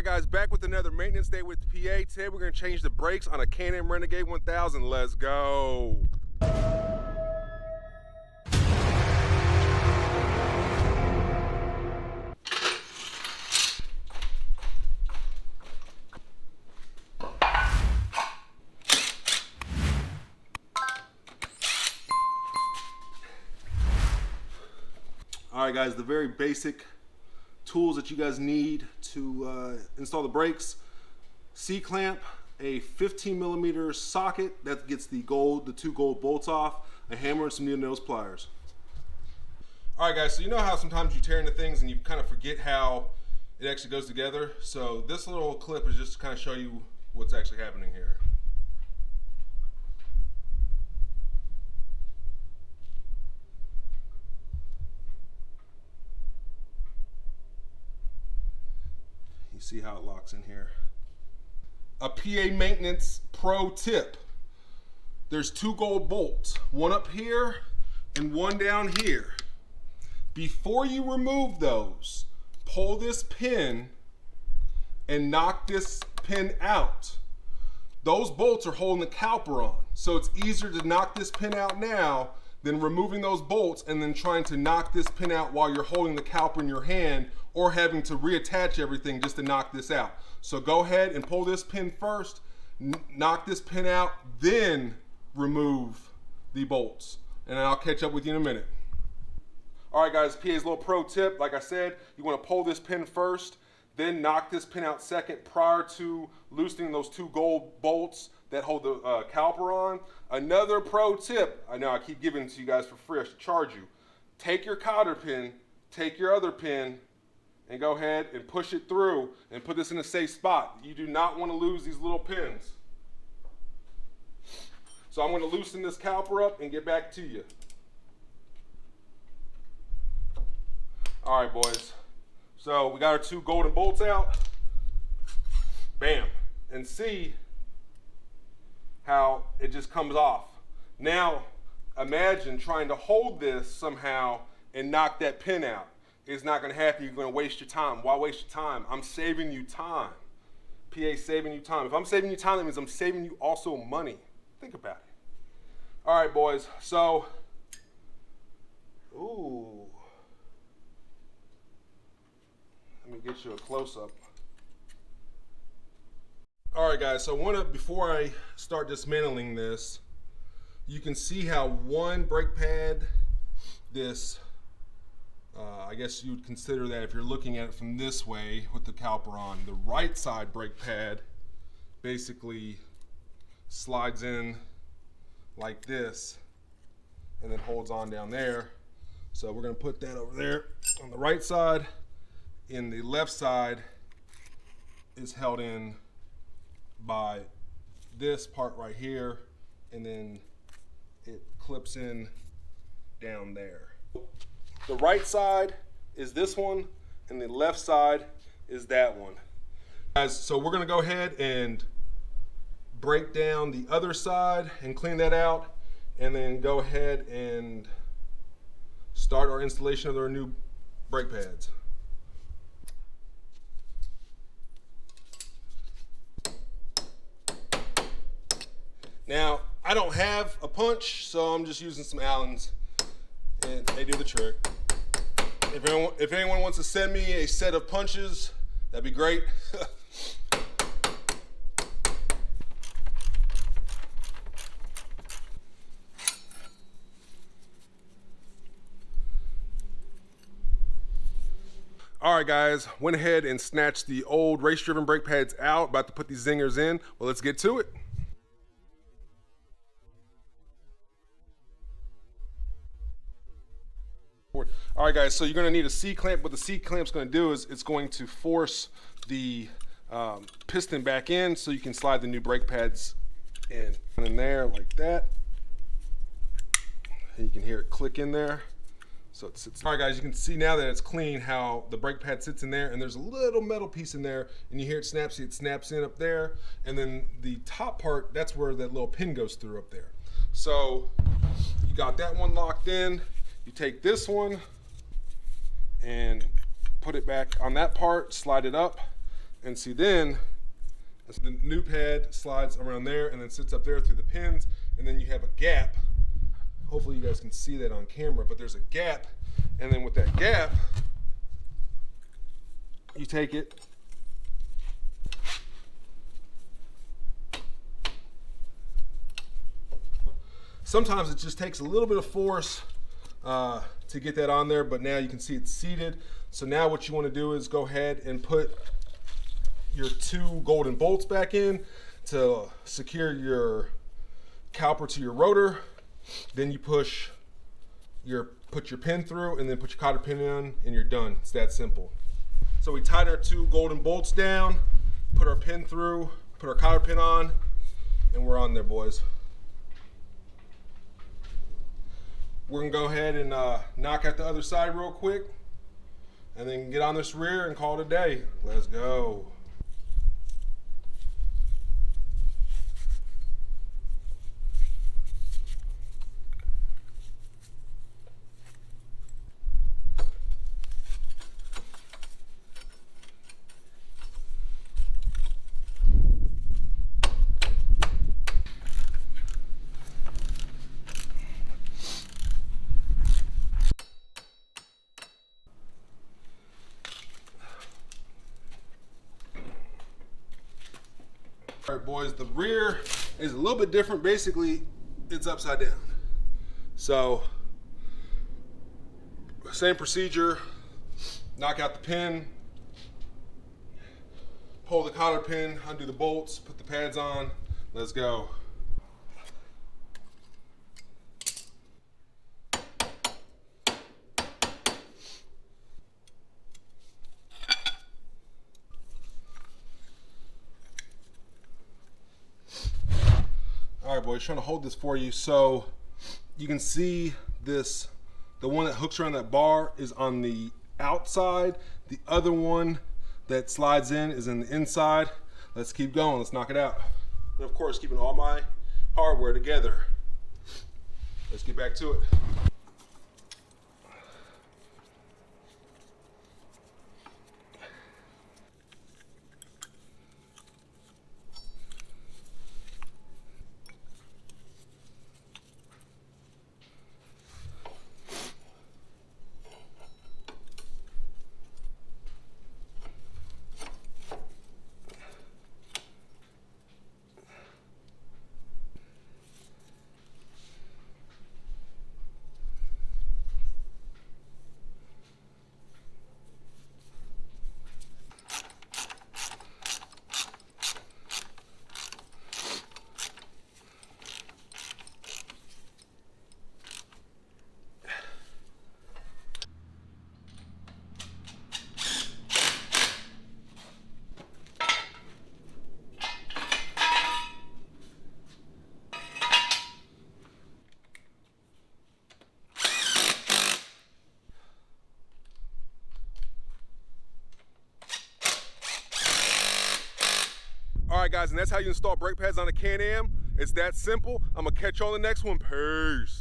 Alright guys, back with another maintenance day with PA. Today we're going to change the brakes on a Canam Renegade 1000. Let's go! Alright guys, the very basic tools that you guys need to install the brakes: C-clamp, a 15mm socket that gets the two gold bolts off, a hammer, and some needle nose pliers. Alright guys, so you know how sometimes you tear into things and you kind of forget how it actually goes together? So this little clip is just to kind of show you what's actually happening here. See how it locks in here. A PA maintenance pro tip: there's two gold bolts, one up here and one down here. Before you remove those, pull this pin and knock this pin out. Those bolts are holding the caliper on, so it's easier to knock this pin out now than removing those bolts and then trying to knock this pin out while you're holding the caliper in your hand, or having to reattach everything just to knock this out. So go ahead and pull this pin first, knock this pin out, then remove the bolts. And I'll catch up with you in a minute. All right guys, PA's little pro tip: like I said, you want to pull this pin first, then knock this pin out second prior to loosening those two gold bolts that hold the caliper on. Another pro tip, I know I keep giving it to you guys for free, I should charge you. Take your cotter pin, take your other pin, and go ahead and push it through and put this in a safe spot. You do not want to lose these little pins. So I'm going to loosen this caliper up and get back to you. All right, boys. So we got our two golden bolts out. Bam. And see how it just comes off. Now imagine trying to hold this somehow and knock that pin out. It's not going to happen. You're going to waste your time. Why waste your time? I'm saving you time. PA saving you time. If I'm saving you time, that means I'm saving you also money. Think about it. All right, boys. So, ooh. Let me get you a close-up. All right, guys. So before I start dismantling this, you can see how one brake pad, I guess you would consider that, if you're looking at it from this way with the caliper on, the right side brake pad basically slides in like this and then holds on down there. So we're going to put that over there on the right side, and the left side is held in by this part right here, and then it clips in down there. The right side is this one, and the left side is that one. Guys, so we're gonna go ahead and break down the other side and clean that out, and then go ahead and start our installation of our new brake pads. Now, I don't have a punch, so I'm just using some Allens, and they do the trick. If anyone wants to send me a set of punches, that'd be great. All right, guys, went ahead and snatched the old race-driven brake pads out, about to put these zingers in. Well, let's get to it. All right, guys, so you're going to need a C-clamp. What the C-clamp's going to do is it's going to force the piston back in so you can slide the new brake pads in there like that. And you can hear it click in there. So it sits. All right, guys, you can see now that it's clean how the brake pad sits in there, and there's a little metal piece in there, and you hear it snap. See, it snaps in up there, and then the top part, that's where that little pin goes through up there. So you got that one locked in. You take this one and put it back on that part, slide it up, And see, then the new pad slides around there and then sits up there through the pins, and then you have a gap. Hopefully you guys can see that on camera, but there's a gap, and then with that gap, you take it, sometimes it just takes a little bit of force to get that on there, but now you can see it's seated. So now what you want to do is go ahead and put your 2 golden bolts back in to secure your caliper to your rotor. Then you put your pin through, and then put your cotter pin in, and you're done. It's that simple. So we tied our 2 golden bolts down, put our pin through, put our cotter pin on, and we're on there, boys. We're gonna go ahead and knock out the other side real quick, and then get on this rear and call it a day. Let's go. All right, boys, the rear is a little bit different. Basically, it's upside down. So, same procedure, knock out the pin, pull the cotter pin, undo the bolts, put the pads on, let's go. All right, boys, trying to hold this for you. So you can see this, the one that hooks around that bar is on the outside. The other one that slides in is in the inside. Let's keep going, let's knock it out. And of course, keeping all my hardware together. Let's get back to it. All right, guys, and that's how you install brake pads on a Can-Am. It's that simple. I'm gonna catch you on the next one. Peace.